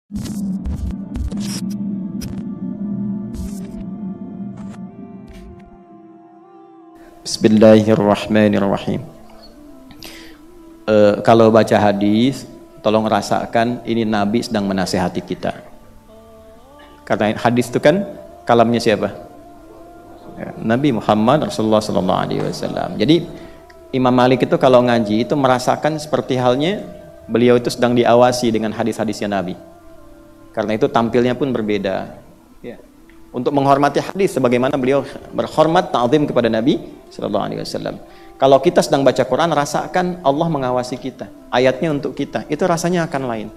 Bismillahirrahmanirrahim. Kalau baca hadis, tolong rasakan ini Nabi sedang menasehati kita. Karena hadis itu kan kalamnya siapa? Nabi Muhammad Rasulullah SAW. Jadi Imam Malik itu kalau ngaji itu merasakan seperti halnya beliau itu sedang diawasi dengan hadis-hadisnya Nabi. Karena itu tampilnya pun berbeda. Ya. Untuk menghormati hadis sebagaimana beliau berhormat ta'zim kepada Nabi SAW. Kalau kita sedang baca Quran, rasakan Allah mengawasi kita. Ayatnya untuk kita. Itu rasanya akan lain.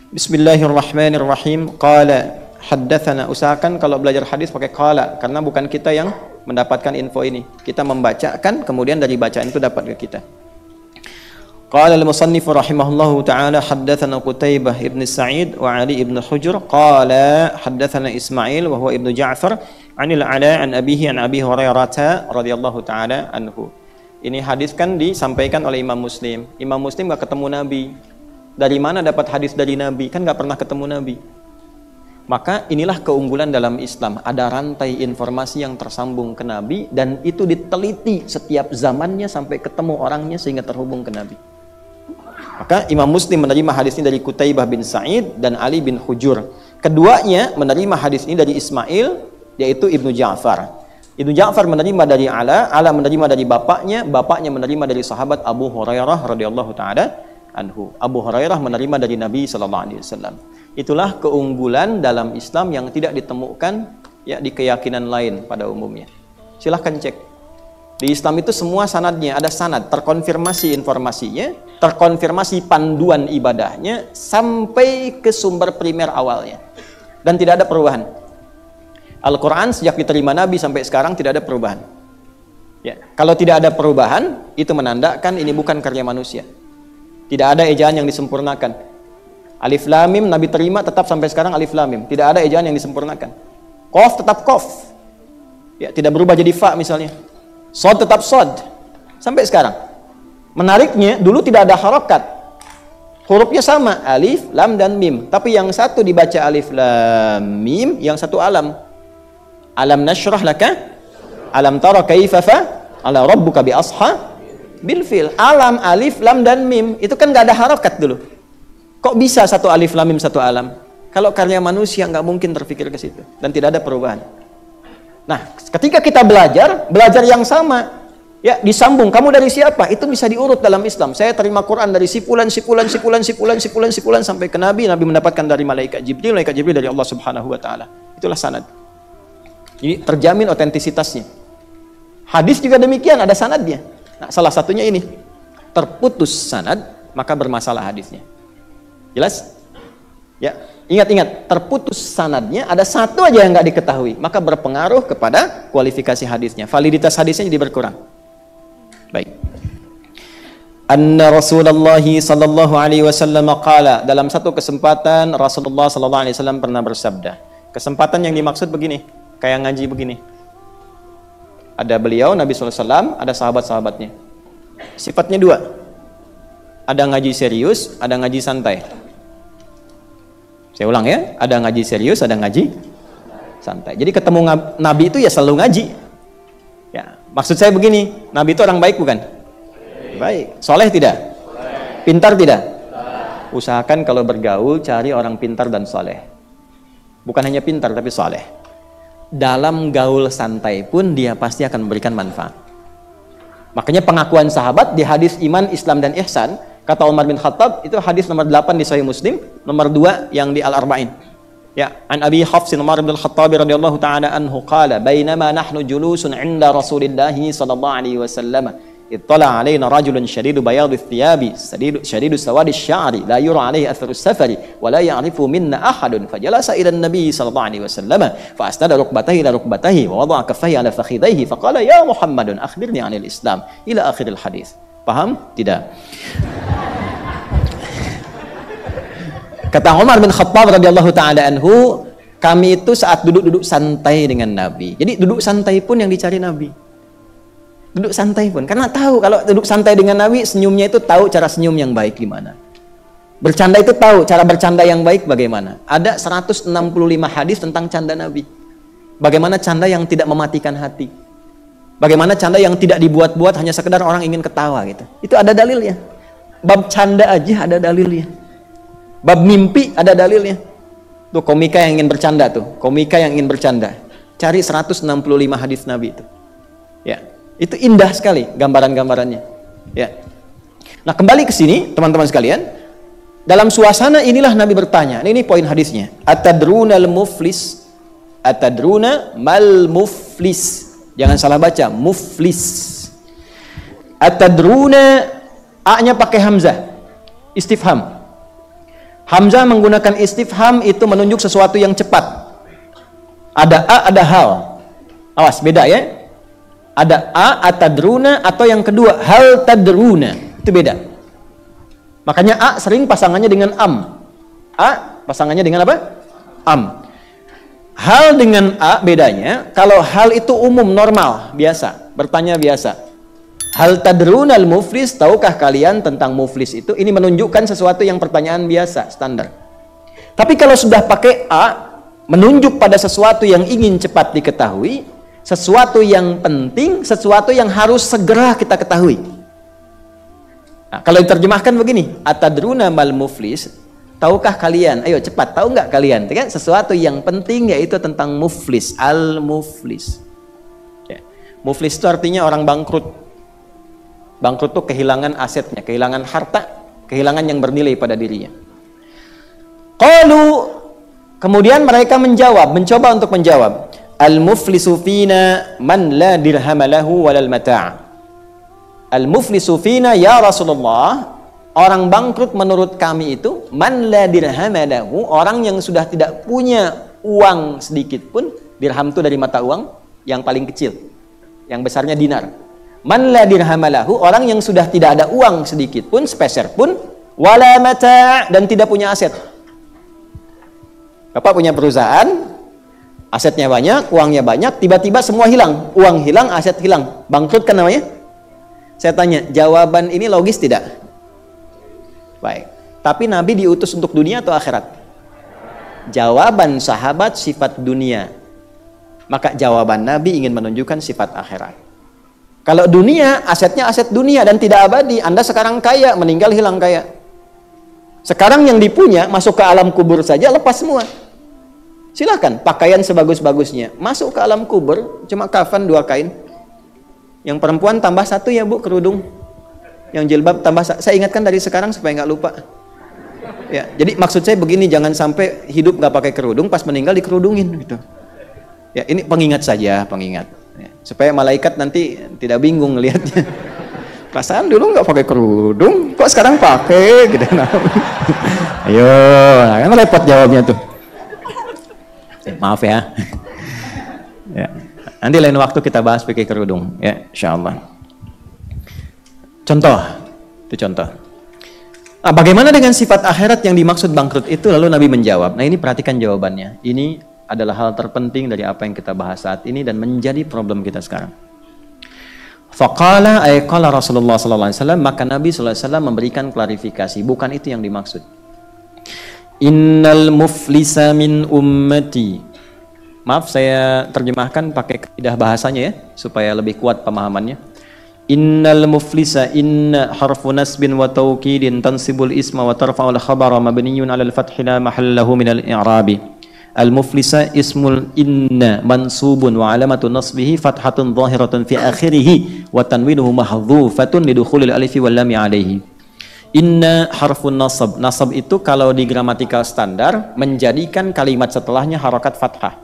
Bismillahirrahmanirrahim. Qala haddatsana. Usahakan kalau belajar hadis pakai qala, karena bukan kita yang mendapatkan info ini. Kita membacakan, kemudian dari bacaan itu dapat ke kita. Qala al-musannif rahimahullahu ta'ala haddatsana Qutaibah ibn Sa'id wa Ali ibn Hujr qala haddatsana Ismail wa huwa ibn Ja'far 'anil 'Ala 'an abihi 'an Abi Hurairah radhiyallahu ta'ala anhu. Ini hadis kan disampaikan oleh Imam Muslim. Imam Muslim enggak ketemu Nabi. Dari mana dapat hadis dari Nabi? Kan enggak pernah ketemu Nabi. Maka inilah keunggulan dalam Islam. Ada rantai informasi yang tersambung ke Nabi dan itu diteliti setiap zamannya sampai ketemu orangnya sehingga terhubung ke Nabi. Maka Imam Muslim menerima hadis ini dari Qutaibah bin Sa'id dan Ali bin Hujur. Keduanya menerima hadis ini dari Ismail, yaitu Ibnu Ja'far. Ibnu Ja'far menerima dari Ala menerima dari bapaknya menerima dari sahabat Abu Hurairah radhiyallahu taala anhu. Abu Hurairah menerima dari Nabi sallallahu alaihi wasallam. Itulah keunggulan dalam Islam yang tidak ditemukan ya di keyakinan lain pada umumnya. Silahkan cek. Di Islam itu semua sanadnya, ada sanad, terkonfirmasi informasinya, terkonfirmasi panduan ibadahnya, sampai ke sumber primer awalnya. Dan tidak ada perubahan. Al-Quran sejak diterima Nabi sampai sekarang tidak ada perubahan. Ya, kalau tidak ada perubahan, itu menandakan ini bukan karya manusia. Tidak ada ejaan yang disempurnakan. Alif Lam Mim Nabi terima tetap sampai sekarang Alif Lam Mim. Tidak ada ejaan yang disempurnakan. Qaf tetap Qaf. Ya, tidak berubah jadi Fa misalnya. Shad tetap Shad sampai sekarang. Menariknya, dulu tidak ada harokat, hurufnya sama, alif, lam, dan mim, tapi yang satu dibaca alif, lam, mim, yang satu alam. Alam nashrah laka, alam tara kaifa ala rabbuka bi bil fil. Alam, alif, lam, dan mim, itu kan nggak ada harokat dulu. Kok bisa satu alif, lam, mim, satu alam? Kalau karya manusia nggak mungkin terpikir ke situ, dan tidak ada perubahan. Nah, ketika kita belajar yang sama, ya disambung. Kamu dari siapa? Itu bisa diurut dalam Islam. Saya terima Quran dari si fulan sampai ke Nabi. Nabi mendapatkan dari malaikat Jibril dari Allah Subhanahu wa taala. Itulah sanad. Jadi terjamin otentisitasnya. Hadis juga demikian, ada sanadnya. Nah, salah satunya ini. Terputus sanad, maka bermasalah hadisnya. Jelas? Ya. Ingat-ingat, terputus sanadnya, ada satu aja yang nggak diketahui, maka berpengaruh kepada kualifikasi hadisnya. Validitas hadisnya jadi berkurang. Baik. Anna Rasulullah sallallahu alaihi wasallam qala, dalam satu kesempatan Rasulullah sallallahu alaihi wasallam pernah bersabda. Kesempatan yang dimaksud begini, kayak ngaji begini. Ada beliau Nabi sallallahu alaihi wasallam, ada sahabat-sahabatnya. Sifatnya dua. Ada ngaji serius, ada ngaji santai. Saya ulang ya, ada ngaji serius, ada ngaji santai. Jadi ketemu Nabi itu ya selalu ngaji. Ya, maksud saya begini, Nabi itu orang baik bukan? Baik. Soleh tidak? Pintar tidak? Usahakan kalau bergaul cari orang pintar dan soleh. Bukan hanya pintar tapi soleh. Dalam gaul santai pun dia pasti akan memberikan manfaat. Makanya pengakuan sahabat di hadis iman, Islam, dan ihsan, kata Umar bin Khattab, itu hadis nomor 8 di Sahih Muslim, nomor 2 yang di Al-Arba'in. Ya, an Abi Hafs Umar bin Khattab radhiyallahu ta'ala anhu qala, "Bainama nahnu julusun 'inda Rasulillah sallallahu alaihi wasallam, ittala 'alaina rajulun shadidu bayadhi thiyabi, shadidu sawadi sya'ri, la yura 'alaihi atharu safari, wa la ya'rifu minna ahadun, fajalasa ila an-nabi sallallahu alaihi wasallam, fa asnada rukbatayhi ila rukbatayhi, wa wada'a kaffayhi ala fakhidayhi, fa qala ya Muhammadun akhbirni 'anil Islam ila akhiril hadis." Paham? Tidak. Kata Umar bin Khattab radhiyallahu taala anhu, kami itu saat duduk-duduk santai dengan Nabi. Jadi duduk santai pun yang dicari Nabi. Duduk santai pun, karena tahu kalau duduk santai dengan Nabi, senyumnya itu tahu cara senyum yang baik gimana. Bercanda itu tahu, cara bercanda yang baik bagaimana. Ada 165 hadis tentang canda Nabi. Bagaimana canda yang tidak mematikan hati. Bagaimana canda yang tidak dibuat-buat hanya sekedar orang ingin ketawa gitu. Itu ada dalilnya. Bab canda aja ada dalilnya. Bab mimpi ada dalilnya. Tuh komika yang ingin bercanda tuh, komika yang ingin bercanda. Cari 165 hadis Nabi itu. Ya, itu indah sekali gambaran-gambarannya. Ya. Nah, kembali ke sini teman-teman sekalian. Dalam suasana inilah Nabi bertanya. Ini poin hadisnya. Atadrunal muflis? Atadruna mal muflis? Jangan salah baca, muflis. Atadruna, a-nya pakai hamzah, istifham. Hamzah menggunakan istifham itu menunjuk sesuatu yang cepat. Ada a, ada hal. Awas, beda ya. Ada a, atadruna, atau yang kedua hal tadruna. Itu beda. Makanya a sering pasangannya dengan am. A pasangannya dengan apa? Am. Hal dengan a bedanya, kalau hal itu umum, normal, biasa, bertanya biasa. Hal tadrunal muflis, tahukah kalian tentang muflis itu? Ini menunjukkan sesuatu yang pertanyaan biasa, standar. Tapi kalau sudah pakai a, menunjuk pada sesuatu yang ingin cepat diketahui, sesuatu yang penting, sesuatu yang harus segera kita ketahui. Nah, kalau diterjemahkan begini, atadruna mal muflis, tahukah kalian? Ayo cepat, tahu nggak kalian? Kan sesuatu yang penting yaitu tentang muflis, al-muflis. Ya. Muflis itu artinya orang bangkrut. Bangkrut itu kehilangan asetnya, kehilangan harta, kehilangan yang bernilai pada dirinya. Qalu, kemudian mereka menjawab, mencoba untuk menjawab. Al-muflisu fina man la dirham lahu walal mata'. Al-muflisu fina ya Rasulullah, orang bangkrut menurut kami itu man la dirham lahu, orang yang sudah tidak punya uang sedikit pun. Dirham itu dari mata uang yang paling kecil, yang besarnya dinar. Man la dirham lahu, orang yang sudah tidak ada uang sedikit pun, sepeser pun, wala mata', dan tidak punya aset. Bapak punya perusahaan, asetnya banyak, uangnya banyak, tiba-tiba semua hilang, uang hilang, aset hilang, bangkrut kan namanya? Saya tanya, jawaban ini logis tidak? Baik. Tapi Nabi diutus untuk dunia atau akhirat? Jawaban sahabat sifat dunia. Maka jawaban Nabi ingin menunjukkan sifat akhirat. Kalau dunia, asetnya aset dunia dan tidak abadi. Anda sekarang kaya, meninggal hilang kaya. Sekarang yang dipunya, masuk ke alam kubur saja, lepas semua. Silakan, pakaian sebagus-bagusnya. Masuk ke alam kubur, cuma kafan 2 kain. Yang perempuan tambah 1 ya Bu, kerudung. Yang jilbab tambah, saya ingatkan dari sekarang supaya nggak lupa. Ya, jadi maksud saya begini, jangan sampai hidup nggak pakai kerudung, pas meninggal dikerudungin gitu. Ya, ini pengingat saja, pengingat. Ya, supaya malaikat nanti tidak bingung ngelihatnya. Perasaan dulu nggak pakai kerudung, kok sekarang pakai gitu. Ayo, kan repot jawabnya tuh. Maaf ya. Ya. Nanti lain waktu kita bahas pakai kerudung, ya, insyaallah. Contoh, itu contoh. Nah, bagaimana dengan sifat akhirat yang dimaksud bangkrut itu? Lalu Nabi menjawab. Nah, ini perhatikan jawabannya. Ini adalah hal terpenting dari apa yang kita bahas saat ini dan menjadi problem kita sekarang. Faqala ay qala Rasulullah sallallahu alaihi wasallam, maka Nabi sallallahu alaihi wasallam memberikan klarifikasi, bukan itu yang dimaksud. Innal muflisa min ummati. Maaf, saya terjemahkan pakai kaidah bahasanya ya, supaya lebih kuat pemahamannya. Innal muflisa, inna harfu nasbin wa tawkidin tansibul isma wa tarfa'ul khabara mabniyun 'alal fathi la mahallahu minal i'rabi. Al muflisa ismul inna mansubun wa 'alamatu nasbihi fathatun dhahiratun fi akhirih wa tanwinuhu mahdhufatun lidukhulil alifi wal lam 'alaihi. Inna harfun nasab. Nasab itu kalau di gramatikal standar menjadikan kalimat setelahnya harakat fathah.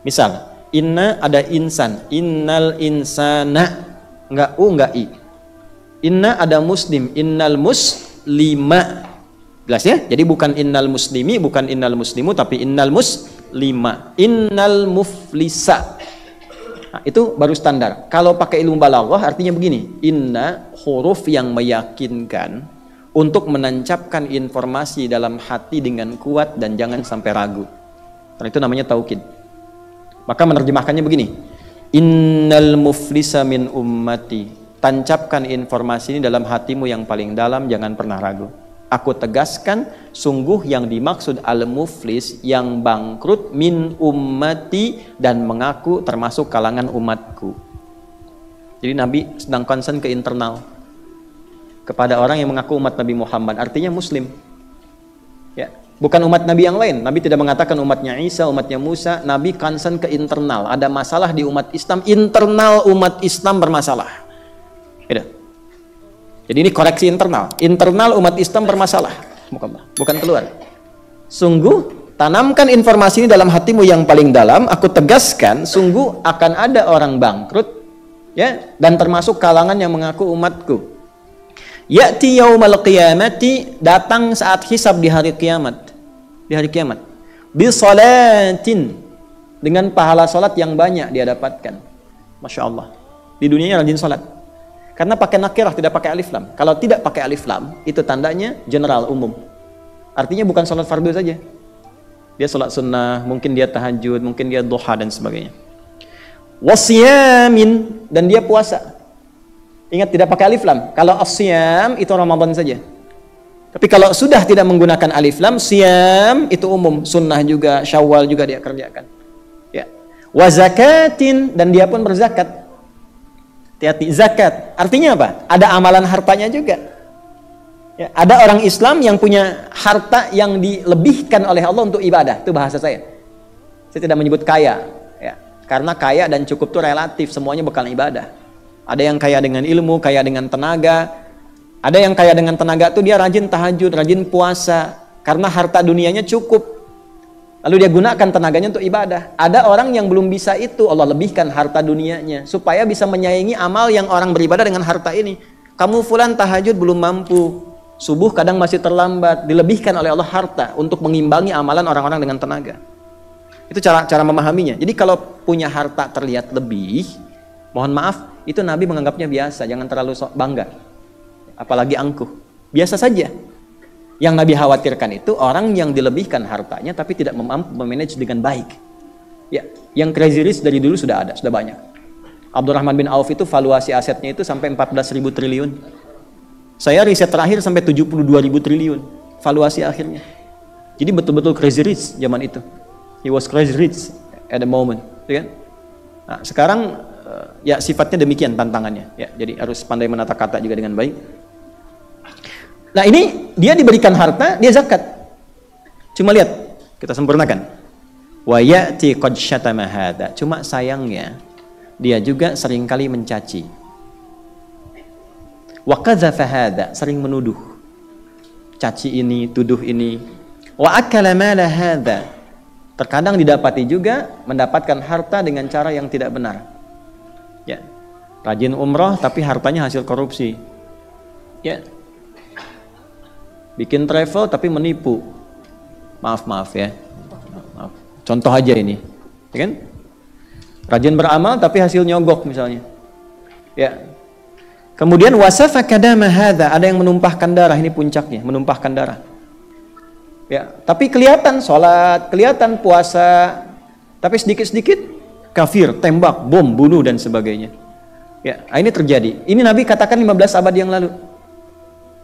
Misal, inna ada insan, innal insana, enggak u, enggak i. Inna ada muslim, innal muslima. Jelas ya? Jadi bukan innal muslimi, bukan innal muslimu, tapi innal muslima. Innal muflisa. Nah, itu baru standar. Kalau pakai ilmu balaghah artinya begini, inna huruf yang meyakinkan untuk menancapkan informasi dalam hati dengan kuat dan jangan sampai ragu. Karena itu namanya taukid. Maka menerjemahkannya begini, innal muflisa min ummati, tancapkan informasi ini dalam hatimu yang paling dalam, jangan pernah ragu. Aku tegaskan, sungguh yang dimaksud al-muflis yang bangkrut min ummati dan mengaku termasuk kalangan umatku. Jadi Nabi sedang concern ke internal, kepada orang yang mengaku umat Nabi Muhammad, artinya Muslim. Ya, bukan umat Nabi yang lain. Nabi tidak mengatakan umatnya Isa, umatnya Musa. Nabi concern ke internal. Ada masalah di umat Islam, internal umat Islam bermasalah. Gitu. Jadi ini koreksi internal. Internal umat Islam bermasalah, bukan keluar. Sungguh tanamkan informasi ini dalam hatimu yang paling dalam. Aku tegaskan, sungguh akan ada orang bangkrut, ya, dan termasuk kalangan yang mengaku umatku. Ya'ti yaumal qiyamati, datang saat hisab di hari kiamat. Di hari kiamat. Bi salatin, dengan pahala salat yang banyak dia dapatkan. Masya Allah. Di dunianya rajin salat. Karena pakai nakirah, tidak pakai alif lam. Kalau tidak pakai alif lam, itu tandanya general, umum. Artinya bukan salat fardu saja. Dia salat sunnah, mungkin dia tahajud, mungkin dia duha dan sebagainya. Wasiyamin, dan dia puasa. Ingat, tidak pakai alif lam. Kalau as-siyam itu Ramadan saja. Tapi kalau sudah tidak menggunakan alif lam, siyam itu umum, sunnah juga, Syawal juga dia kerjakan. Ya. Wa zakatin, dan dia pun berzakat. Hati-hati, zakat. Artinya apa? Ada amalan hartanya juga. Ya, ada orang Islam yang punya harta yang dilebihkan oleh Allah untuk ibadah. Itu bahasa saya. Saya tidak menyebut kaya, ya. Karena kaya dan cukup itu relatif, semuanya bekal ibadah. Ada yang kaya dengan ilmu, kaya dengan tenaga. Ada yang kaya dengan tenaga itu dia rajin tahajud, rajin puasa. Karena harta dunianya cukup. Lalu dia gunakan tenaganya untuk ibadah. Ada orang yang belum bisa itu, Allah lebihkan harta dunianya. Supaya bisa menyaingi amal yang orang beribadah dengan harta ini. Kamu fulan tahajud belum mampu. Subuh kadang masih terlambat. Dilebihkan oleh Allah harta untuk mengimbangi amalan orang-orang dengan tenaga. Itu cara memahaminya. Jadi kalau punya harta terlihat lebih, mohon maaf, itu Nabi menganggapnya biasa, jangan terlalu bangga. Apalagi angkuh. Biasa saja. Yang Nabi khawatirkan itu orang yang dilebihkan hartanya tapi tidak mampu memanage dengan baik. Ya, yang crazy rich dari dulu sudah ada, sudah banyak. Abdurrahman bin Auf itu valuasi asetnya itu sampai 14.000 triliun. Saya riset terakhir sampai 72.000 triliun valuasi akhirnya. Jadi betul-betul crazy rich zaman itu. He was crazy rich at the moment, kan? Nah, sekarang ya sifatnya demikian tantangannya, ya. Jadi harus pandai menata kata juga dengan baik. Nah, ini dia diberikan harta, dia zakat. Cuma lihat, kita sempurnakan. Wa ya'ti qad syatama hadza. Cuma sayangnya dia juga seringkali mencaci. Wa qadzafa hadza, sering menuduh. Caci ini, tuduh ini. Wa akala mala hadza. Terkadang didapati juga mendapatkan harta dengan cara yang tidak benar. Ya, rajin umroh tapi hartanya hasil korupsi. Ya, bikin travel tapi menipu. Maaf ya. Maaf. Contoh aja ini, ya kan? Rajin beramal tapi hasil nyogok misalnya. Ya. Kemudian wasafaka dama hadza, ada yang menumpahkan darah, ini puncaknya, menumpahkan darah. Ya, tapi kelihatan sholat, kelihatan puasa, tapi sedikit-sedikit kafir, tembak, bom, bunuh dan sebagainya. Ya, ini terjadi. Ini Nabi katakan 15 abad yang lalu.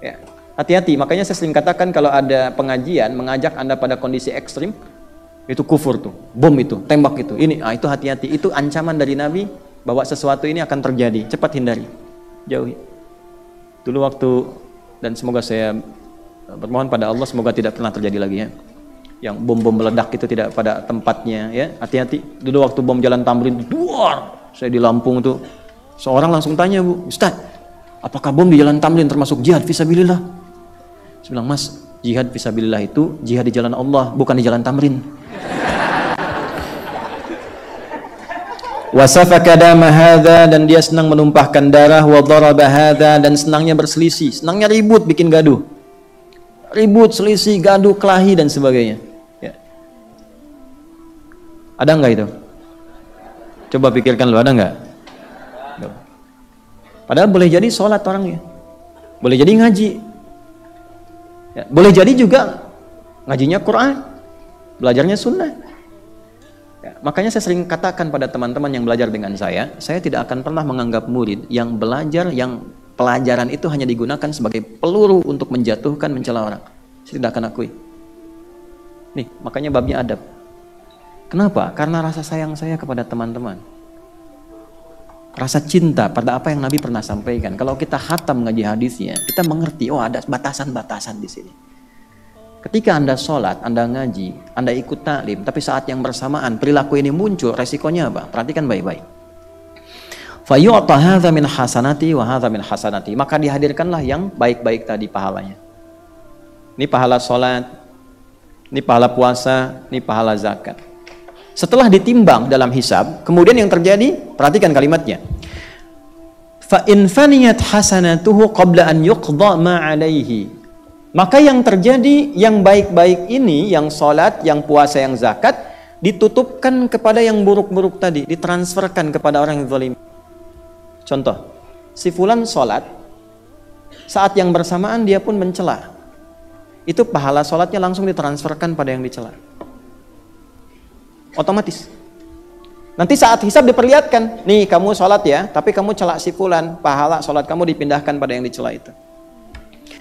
Ya, hati-hati. Makanya saya sering katakan kalau ada pengajian mengajak Anda pada kondisi ekstrim, itu kufur tuh, bom itu, tembak itu. Ini, itu hati-hati. Itu ancaman dari Nabi bahwa sesuatu ini akan terjadi. Cepat hindari, jauhi. Dulu waktu, dan semoga saya bermohon pada Allah semoga tidak pernah terjadi lagi ya. Yang bom-bom meledak itu tidak pada tempatnya ya. Hati-hati. Dulu waktu bom Jalan Tamrin, duar, saya di Lampung tuh. Seorang langsung tanya, Bu, Ustaz, apakah bom di Jalan Tamrin termasuk jihad fisabilillah? Saya bilang, Mas, jihad fisabilillah itu jihad di jalan Allah, bukan di Jalan Tamrin. Wasafaka dama hadza, dan dia senang menumpahkan darah, wa daraba hadza, dan senangnya berselisih, senangnya ribut, bikin gaduh. Ribut, selisih, gaduh, kelahi dan sebagainya. Ya. Ada enggak itu? Coba pikirkan lu, ada enggak? Padahal boleh jadi sholat orangnya, boleh jadi ngaji, ya, boleh jadi juga ngajinya Quran, belajarnya sunnah. Ya, makanya saya sering katakan pada teman-teman yang belajar dengan saya tidak akan pernah menganggap murid yang belajar, yang Pelajaran itu hanya digunakan sebagai peluru untuk menjatuhkan, mencela orang. Saya tidak akan akui. Nih, makanya babnya adab. Kenapa? Karena rasa sayang saya kepada teman-teman. Rasa cinta pada apa yang Nabi pernah sampaikan. Kalau kita khatam ngaji hadisnya, kita mengerti, oh ada batasan-batasan di sini. Ketika Anda sholat, Anda ngaji, Anda ikut taklim, tapi saat yang bersamaan perilaku ini muncul, resikonya apa? Perhatikan baik-baik. Fayu'ta hadza min hasanati wa hadza min hasanati. Maka dihadirkanlah yang baik-baik tadi pahalanya. Ini pahala sholat, ini pahala puasa, ini pahala zakat. Setelah ditimbang dalam hisab, kemudian yang terjadi, perhatikan kalimatnya. Fa in faniyat hasanatuhu qabla an yuqda ma 'alaihi. Maka yang terjadi, yang baik-baik ini, yang sholat, yang puasa, yang zakat, ditutupkan kepada yang buruk-buruk tadi, ditransferkan kepada orang yang zalim. Contoh, si fulan sholat, saat yang bersamaan dia pun mencela. Itu pahala sholatnya langsung ditransferkan pada yang dicela. Otomatis. Nanti saat hisab diperlihatkan, nih kamu sholat ya, tapi kamu celak si fulan, pahala sholat kamu dipindahkan pada yang dicela itu.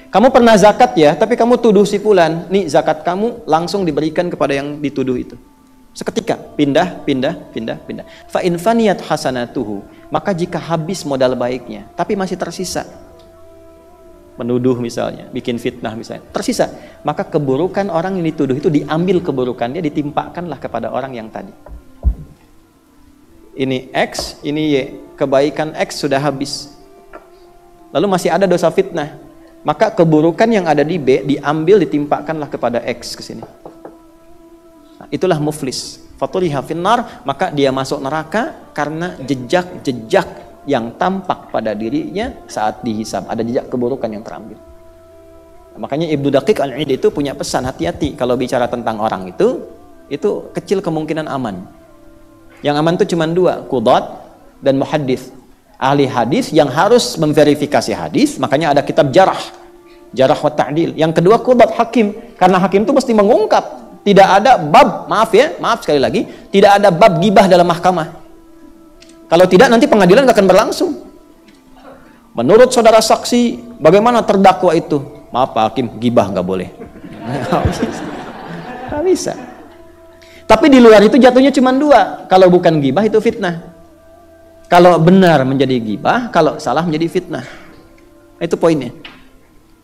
Kamu pernah zakat ya, tapi kamu tuduh si fulan, nih zakat kamu langsung diberikan kepada yang dituduh itu. Seketika, pindah. Fa in faniyat hasanatuhu, maka jika habis modal baiknya, tapi masih tersisa, menuduh misalnya, bikin fitnah misalnya, tersisa, maka keburukan orang yang dituduh itu diambil keburukannya, ditimpakanlah kepada orang yang tadi. Ini X, ini Y, kebaikan X sudah habis. Lalu masih ada dosa fitnah, maka keburukan yang ada di B diambil, ditimpakanlah kepada X ke sini. Nah, itulah muflis. Faturiha finnar, maka dia masuk neraka karena jejak-jejak yang tampak pada dirinya saat dihisab. Ada jejak keburukan yang terambil. Nah, makanya Ibnu Daqiq Al-Id itu punya pesan, hati-hati kalau bicara tentang orang itu kecil kemungkinan aman. Yang aman itu cuma dua, qudhat dan muhaddits. Ahli hadis yang harus memverifikasi hadis, makanya ada kitab jarah wa ta'dil. Yang kedua qudhat, hakim, karena hakim itu mesti mengungkap. Tidak ada bab, maaf sekali lagi, tidak ada bab gibah dalam mahkamah. Kalau tidak nanti pengadilan akan berlangsung. Menurut saudara saksi, bagaimana terdakwa itu? Maaf Pak Hakim, gibah nggak boleh. Nggak bisa. Tapi di luar itu jatuhnya cuma dua. Kalau bukan gibah itu fitnah. Kalau benar menjadi gibah, kalau salah menjadi fitnah. Itu poinnya.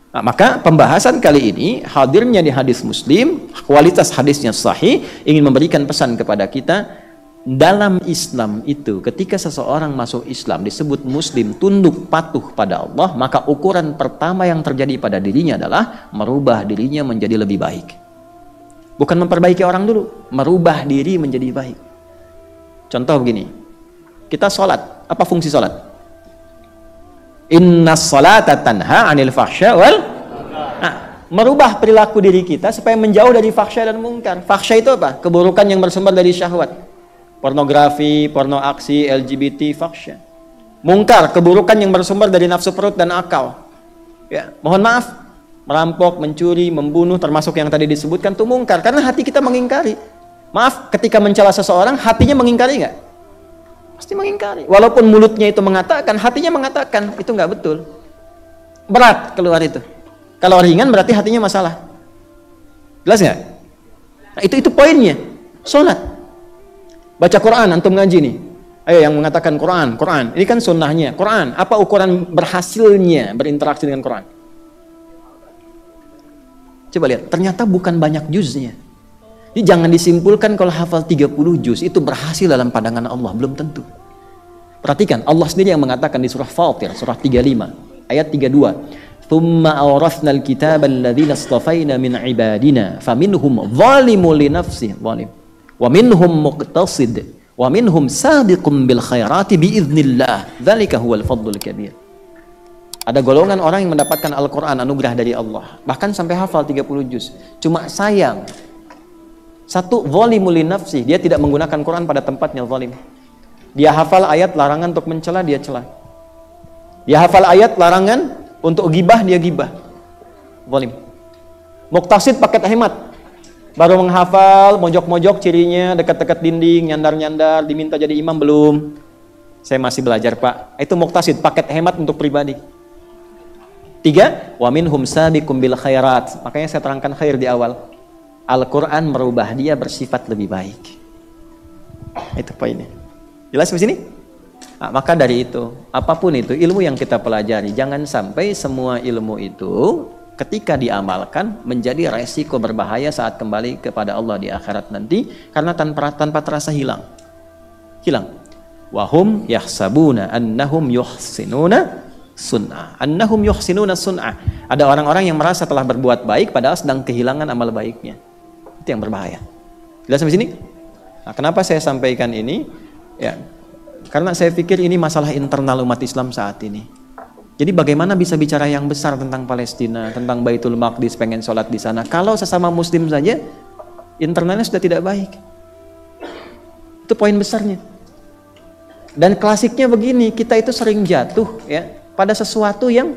Nah, maka pembahasan kali ini hadirnya di hadis Muslim, kualitas hadisnya sahih, ingin memberikan pesan kepada kita dalam Islam itu ketika seseorang masuk Islam disebut Muslim, tunduk patuh pada Allah, maka ukuran pertama yang terjadi pada dirinya adalah merubah dirinya menjadi lebih baik. Bukan memperbaiki orang dulu, merubah diri menjadi baik. Contoh begini, kita sholat, apa fungsi sholat? Inna sholata tanha anil fahsya wal. Nah, merubah perilaku diri kita supaya menjauh dari fahsya dan mungkar. Fahsya itu apa? Keburukan yang bersumber dari syahwat. Pornografi, porno aksi, LGBT, fahsya. Mungkar, keburukan yang bersumber dari nafsu perut dan akal. Ya, mohon maaf, merampok, mencuri, membunuh, termasuk yang tadi disebutkan itu mungkar karena hati kita mengingkari. Maaf, ketika mencela seseorang, hatinya mengingkari nggak? Pasti mengingkari. Walaupun mulutnya itu mengatakan, hatinya mengatakan itu nggak betul. Berat keluar itu. Kalau ringan berarti hatinya masalah. Jelas nggak? Nah, itu poinnya. Sholat. Baca Quran, antum ngaji nih. Ayo yang mengatakan Quran. Ini kan sunnahnya. Quran. Apa ukuran berhasilnya berinteraksi dengan Quran? Coba lihat. Ternyata bukan banyak juznya. Jadi jangan disimpulkan kalau hafal 30 juz itu berhasil dalam pandangan Allah, belum tentu. Perhatikan, Allah sendiri yang mengatakan di surah Fatir, surah 35, ayat 32. "Tsumma awratsnal kitaba alladzina istafaina min ibadina, faminhum zalimun li nafsihi, zalim, wa minhum muqtasid, wa minhum sabiqun bil khairati biiznillah. Dzalika huwal fadlul kabir." Ada golongan orang yang mendapatkan Al-Qur'an, anugerah dari Allah, bahkan sampai hafal 30 juz. Cuma sayang, satu, zalimul li nafsi, dia tidak menggunakan Quran pada tempatnya, zalim. Dia hafal ayat larangan untuk mencela, dia cela. Dia hafal ayat larangan untuk gibah, dia gibah. Zalim. Muqtasid paket hemat. Baru menghafal, mojok-mojok cirinya, dekat-dekat dinding, nyandar-nyandar, diminta jadi imam belum. Saya masih belajar, Pak. Itu muqtasid, paket hemat untuk pribadi. 3, wa minhum sabiqum bil khairat. Makanya saya terangkan khair di awal. Al-Quran merubah dia bersifat lebih baik. Itu poinnya. Jelas di sini? Nah, maka dari itu, apapun itu ilmu yang kita pelajari, jangan sampai semua ilmu itu ketika diamalkan menjadi resiko berbahaya saat kembali kepada Allah di akhirat nanti, karena tanpa terasa hilang. Wahum yahsabuna annahum yuhsinuna sun'ah. Annahum yuhsinuna sun'ah. Ada orang-orang yang merasa telah berbuat baik padahal sedang kehilangan amal baiknya. Itu yang berbahaya. Jelas sampai sini? Nah, kenapa saya sampaikan ini? Ya, karena saya pikir ini masalah internal umat Islam saat ini. Jadi bagaimana bisa bicara yang besar tentang Palestina, tentang Baitul Maqdis, pengen sholat di sana, kalau sesama Muslim saja internalnya sudah tidak baik. Itu poin besarnya. Dan klasiknya begini, kita itu sering jatuh ya pada sesuatu yang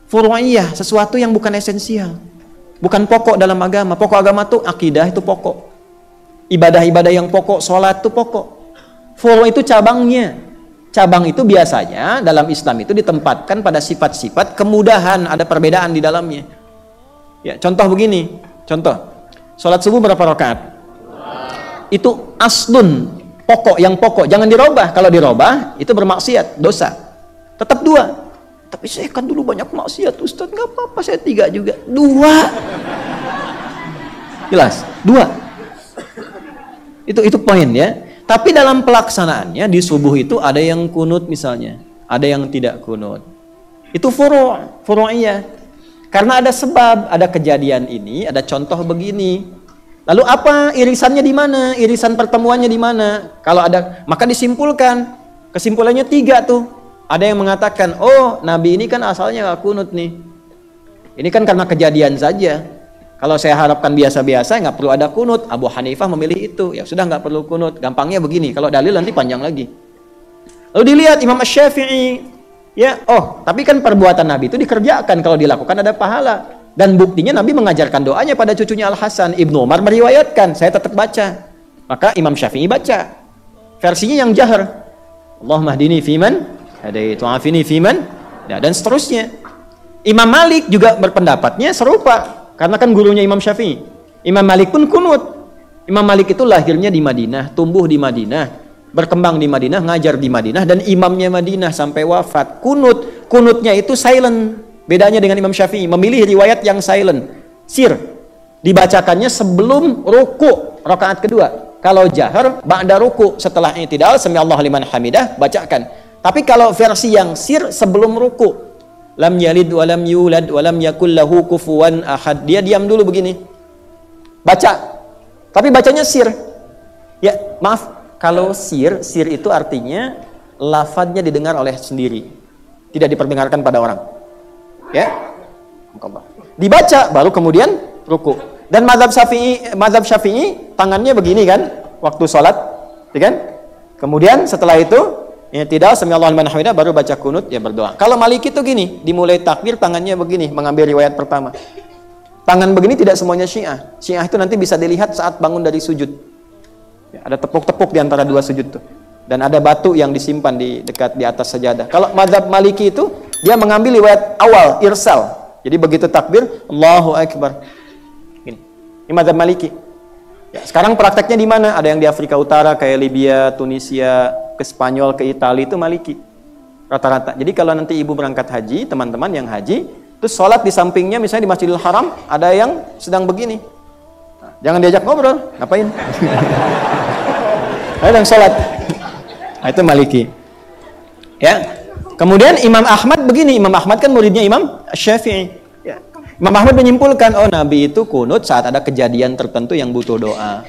furu'iyah, sesuatu yang bukan esensial, bukan pokok dalam agama. Pokok agama itu akidah, itu pokok. Ibadah-ibadah yang pokok, sholat itu pokok. Furu' itu cabangnya. Cabang itu biasanya dalam Islam itu ditempatkan pada sifat-sifat kemudahan, ada perbedaan di dalamnya. Ya, contoh begini, sholat subuh berapa rakaat? Itu aslun, pokok, yang pokok, jangan dirubah. Kalau dirubah itu bermaksiat, dosa. Tetap 2. Tapi saya kan dulu banyak maksiat, Ustaz, nggak apa-apa, saya 3 juga. 2. Jelas, 2. Itu poin ya. Tapi dalam pelaksanaannya di subuh itu ada yang kunut misalnya, ada yang tidak kunut. Itu furu'iyah. Karena ada sebab, ada kejadian ini, ada contoh begini. Lalu apa irisannya di mana? Irisan pertemuannya di mana? Kalau ada, maka disimpulkan. Kesimpulannya 3 tuh. Ada yang mengatakan, oh Nabi ini kan asalnya gak kunut nih. Ini kan karena kejadian saja. Kalau saya harapkan biasa-biasa, nggak perlu ada kunut. Abu Hanifah memilih itu, ya sudah nggak perlu kunut. Gampangnya begini, kalau dalil nanti panjang lagi. Lalu dilihat Imam Asy-Syafi'i, ya, oh, tapi kan perbuatan Nabi itu dikerjakan, kalau dilakukan ada pahala. Dan buktinya Nabi mengajarkan doanya pada cucunya Al-Hasan. Ibnu Umar meriwayatkan, saya tetap baca. Maka Imam Syafi'i baca. Versinya yang jahar. Allahumma hdini fiman hadaitu afini fiman, ya, dan seterusnya. Imam Malik juga berpendapatnya serupa. Karena kan gurunya Imam Syafi'i. Imam Malik pun kunut. Imam Malik itu lahirnya di Madinah, tumbuh di Madinah, berkembang di Madinah, ngajar di Madinah, dan imamnya Madinah sampai wafat. Kunutnya itu silent. Bedanya dengan Imam Syafi'i, memilih riwayat yang silent. Sir. Dibacakannya sebelum ruku, rakaat kedua. Kalau jahar, ba'da ruku, setelah i'tidal, sami Allahu liman hamidah, bacakan. Tapi kalau versi yang sir, sebelum ruku. Lam yalid walam yulad walam yakul lahu kufuwan ahad. Dia diam dulu begini. Baca. Tapi bacanya sir. Ya, maaf. Kalau sir itu artinya lafadznya didengar oleh sendiri. Tidak diperdengarkan pada orang. Ya. Dibaca baru kemudian ruku. Dan mazhab Syafi'i tangannya begini kan waktu sholat, ya kan? Kemudian setelah itu tidak, sami Allahu liman hamidah, baru baca kunut, ya berdoa. Kalau Maliki itu gini, dimulai takbir tangannya begini, mengambil riwayat pertama. Tangan begini tidak semuanya Syiah. Syiah itu nanti bisa dilihat saat bangun dari sujud. Ya, ada tepuk-tepuk di antara 2 sujud tuh. Dan ada batu yang disimpan di atas sajadah. Kalau mazhab Maliki itu dia mengambil riwayat awal, irsal. Jadi begitu takbir, Allahu Akbar. Gini. Ini mazhab Maliki. Ya, sekarang prakteknya di mana? Ada yang di Afrika Utara kayak Libya, Tunisia, ke Spanyol, ke Italia, itu Maliki rata-rata. Jadi kalau nanti ibu berangkat haji, teman-teman yang haji, terus sholat di sampingnya misalnya di Masjidil Haram ada yang sedang begini, nah, jangan diajak ngobrol, ngapain? Ada yang sholat. Nah, itu Maliki. Ya. Kemudian Imam Ahmad begini, Imam Ahmad kan muridnya Imam Syafi'i. Ya. Imam Ahmad menyimpulkan, oh Nabi itu kunut saat ada kejadian tertentu yang butuh doa.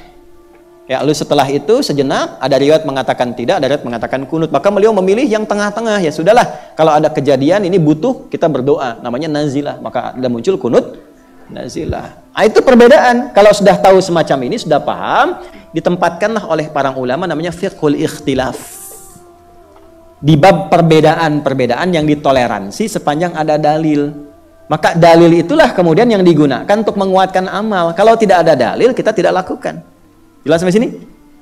Ya, lalu setelah itu sejenak ada riwayat mengatakan tidak, ada riwayat mengatakan kunut. Maka beliau memilih yang tengah-tengah. Ya sudahlah, kalau ada kejadian ini butuh kita berdoa, namanya nazilah. Maka ada muncul kunut nazilah. Nah, itu perbedaan. Kalau sudah tahu semacam ini, sudah paham, ditempatkanlah oleh para ulama namanya fiqhul ikhtilaf. Di bab perbedaan yang ditoleransi sepanjang ada dalil. Maka dalil itulah kemudian yang digunakan untuk menguatkan amal. Kalau tidak ada dalil, kita tidak lakukan. Jelas sampai sini?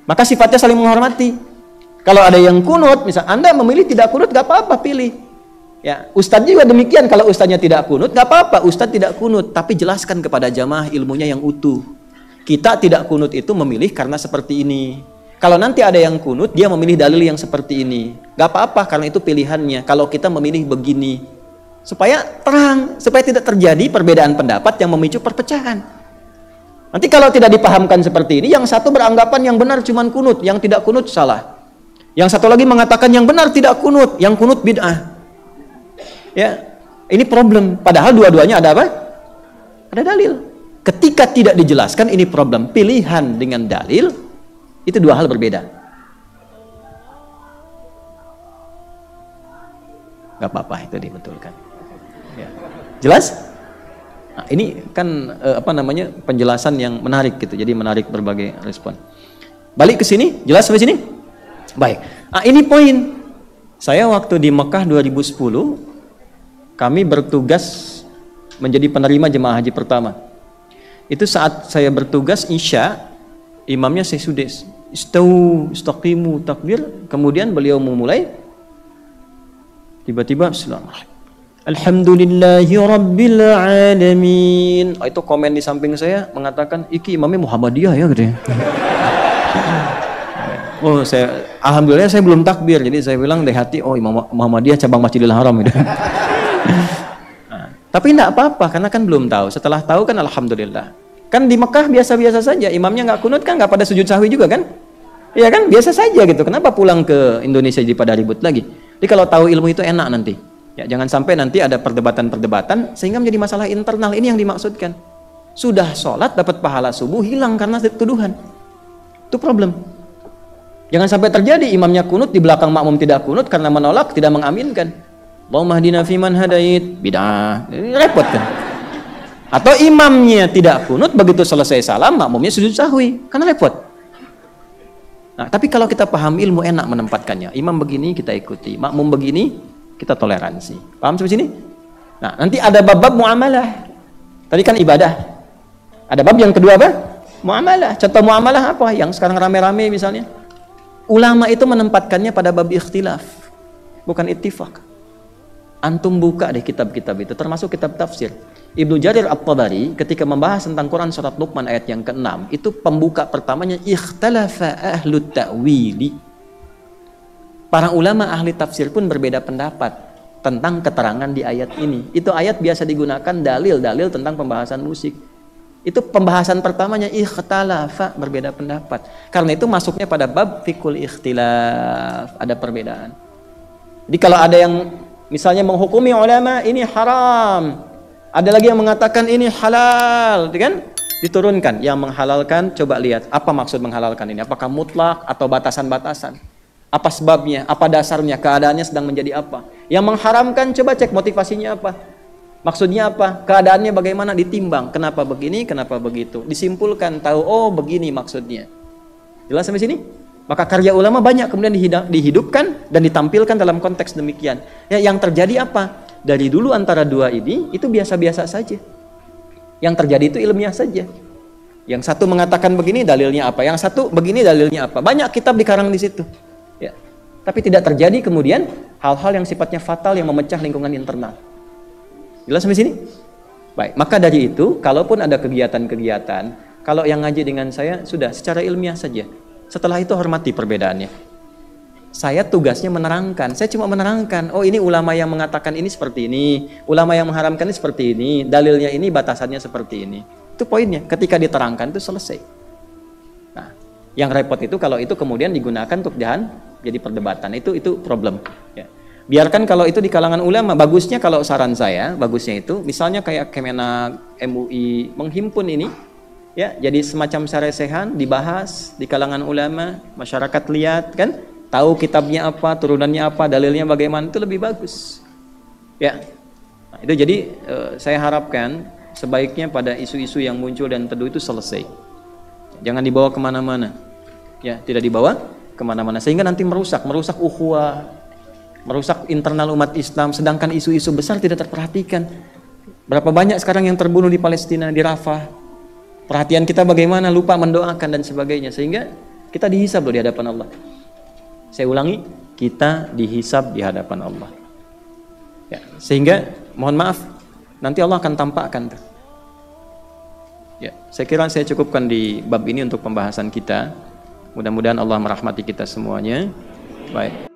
Maka sifatnya saling menghormati. Kalau ada yang kunut, misal Anda memilih tidak kunut, gak apa-apa, pilih. Ya, ustadz juga demikian. Kalau ustadznya tidak kunut, nggak apa-apa. Ustadz tidak kunut, tapi jelaskan kepada jamaah ilmunya yang utuh. Kita tidak kunut itu memilih karena seperti ini. Kalau nanti ada yang kunut, dia memilih dalil yang seperti ini. Nggak apa-apa, karena itu pilihannya. Kalau kita memilih begini, supaya terang, supaya tidak terjadi perbedaan pendapat yang memicu perpecahan. Nanti kalau tidak dipahamkan seperti ini, yang satu beranggapan yang benar cuman kunut, yang tidak kunut salah. Yang satu lagi mengatakan yang benar tidak kunut, yang kunut bid'ah. Ya, ini problem. Padahal dua-duanya ada apa? Ada dalil. Ketika tidak dijelaskan, ini problem. Pilihan dengan dalil itu dua hal berbeda. Gak apa-apa, itu dibetulkan. Ya. Jelas? Nah, ini kan penjelasan yang menarik gitu. Jadi menarik berbagai respon. Balik ke sini, jelas sampai sini? Baik. Nah, ini poin. Saya waktu di Mekah 2010 kami bertugas menjadi penerima jemaah haji pertama. Itu saat saya bertugas Isya, imamnya Syekh Sudais. Istau, istaqimu, takbir. Kemudian beliau memulai. Tiba-tiba, Bismillahirrahmanirrahim. Alhamdulillahi Rabbil Alamin. Itu komen di samping saya mengatakan, iki imamnya Muhammadiyah ya gitu ya. Oh, alhamdulillah saya belum takbir. Jadi saya bilang di hati, oh Imam Muhammadiyah cabang Masjidil Haram gitu. Nah, tapi enggak apa-apa karena kan belum tahu. Setelah tahu kan alhamdulillah. Kan di Mekah biasa-biasa saja, imamnya nggak kunut kan, nggak pada sujud sahwi juga kan? Iya kan, biasa saja gitu. Kenapa pulang ke Indonesia jadi pada ribut lagi? Jadi kalau tahu ilmu itu enak nanti. Ya jangan sampai nanti ada perdebatan-perdebatan sehingga menjadi masalah internal. Ini yang dimaksudkan. Sudah sholat dapat pahala subuh hilang karena tuduhan. Itu problem. Jangan sampai terjadi imamnya kunut di belakang makmum tidak kunut karena menolak, tidak mengaminkan. Allahumma hdina fiman hadait, bid'ah. Ini repot kan? Atau imamnya tidak kunut, begitu selesai salam makmumnya sujud sahwi, karena repot. Nah, tapi kalau kita paham ilmu enak menempatkannya. Imam begini kita ikuti, makmum begini kita toleransi. Paham sampai sini? Nah, nanti ada bab-bab muamalah. Tadi kan ibadah. Ada bab yang kedua apa? Muamalah. Contoh muamalah apa? Yang sekarang rame-rame misalnya. Ulama itu menempatkannya pada bab ikhtilaf, bukan ittifaq. Antum buka deh kitab-kitab itu, termasuk kitab tafsir. Ibnu Jarir At-Tabari ketika membahas tentang Quran surat Luqman ayat yang ke-6, itu pembuka pertamanya ikhtalafa ahlut ta'wili. Para ulama ahli tafsir pun berbeda pendapat tentang keterangan di ayat ini. Itu ayat biasa digunakan dalil-dalil tentang pembahasan musik. Itu pembahasan pertamanya ikhtalafa, berbeda pendapat. Karena itu masuknya pada bab fikul ikhtilaf, ada perbedaan. Jadi kalau ada yang misalnya menghukumi ulama ini haram, ada lagi yang mengatakan ini halal, kan? Diturunkan. Yang menghalalkan coba lihat apa maksud menghalalkan ini. Apakah mutlak atau batasan-batasan? Apa sebabnya? Apa dasarnya? Keadaannya sedang menjadi apa? Yang mengharamkan coba cek motivasinya apa? Maksudnya apa? Keadaannya bagaimana? Ditimbang. Kenapa begini? Kenapa begitu? Disimpulkan, tahu, oh begini maksudnya. Jelas sampai sini? Maka karya ulama banyak kemudian dihidupkan dan ditampilkan dalam konteks demikian. Ya, yang terjadi apa? Dari dulu antara dua ini, itu biasa-biasa saja. Yang terjadi itu ilmiah saja. Yang satu mengatakan begini, dalilnya apa? Yang satu begini, dalilnya apa? Banyak kitab dikarang di situ. Ya. Tapi tidak terjadi kemudian hal-hal yang sifatnya fatal yang memecah lingkungan internal. Jelas sampai sini? Baik, maka dari itu, kalaupun ada kegiatan-kegiatan, kalau yang ngaji dengan saya, sudah secara ilmiah saja. Setelah itu hormati perbedaannya. Saya tugasnya menerangkan, saya cuma menerangkan, oh ini ulama yang mengatakan ini seperti ini, ulama yang mengharamkan ini seperti ini, dalilnya ini, batasannya seperti ini. Itu poinnya, ketika diterangkan itu selesai. Nah, yang repot itu kalau itu kemudian digunakan untuk jadi perdebatan, itu problem. Ya. Biarkan kalau itu di kalangan ulama, bagusnya kalau saran saya, bagusnya itu, misalnya kayak Kemenak, MUI, menghimpun ini, ya, jadi semacam saresehan, dibahas di kalangan ulama, masyarakat lihat, kan, tahu kitabnya apa, turunannya apa, dalilnya bagaimana, itu lebih bagus. Ya, nah, itu jadi saya harapkan sebaiknya pada isu-isu yang muncul dan teduh itu selesai. Jangan dibawa kemana-mana, ya, tidak dibawa kemana-mana, sehingga nanti merusak ukhuwah, merusak internal umat Islam, sedangkan isu-isu besar tidak terperhatikan. Berapa banyak sekarang yang terbunuh di Palestina, di Rafah. Perhatian kita bagaimana, lupa mendoakan dan sebagainya, sehingga kita dihisab loh di hadapan Allah. Saya ulangi, kita dihisab di hadapan Allah. Ya, sehingga mohon maaf nanti Allah akan tampakkan tuh. Ya, saya kira saya cukupkan di bab ini untuk pembahasan kita. Mudah-mudahan Allah merahmati kita semuanya. Baik.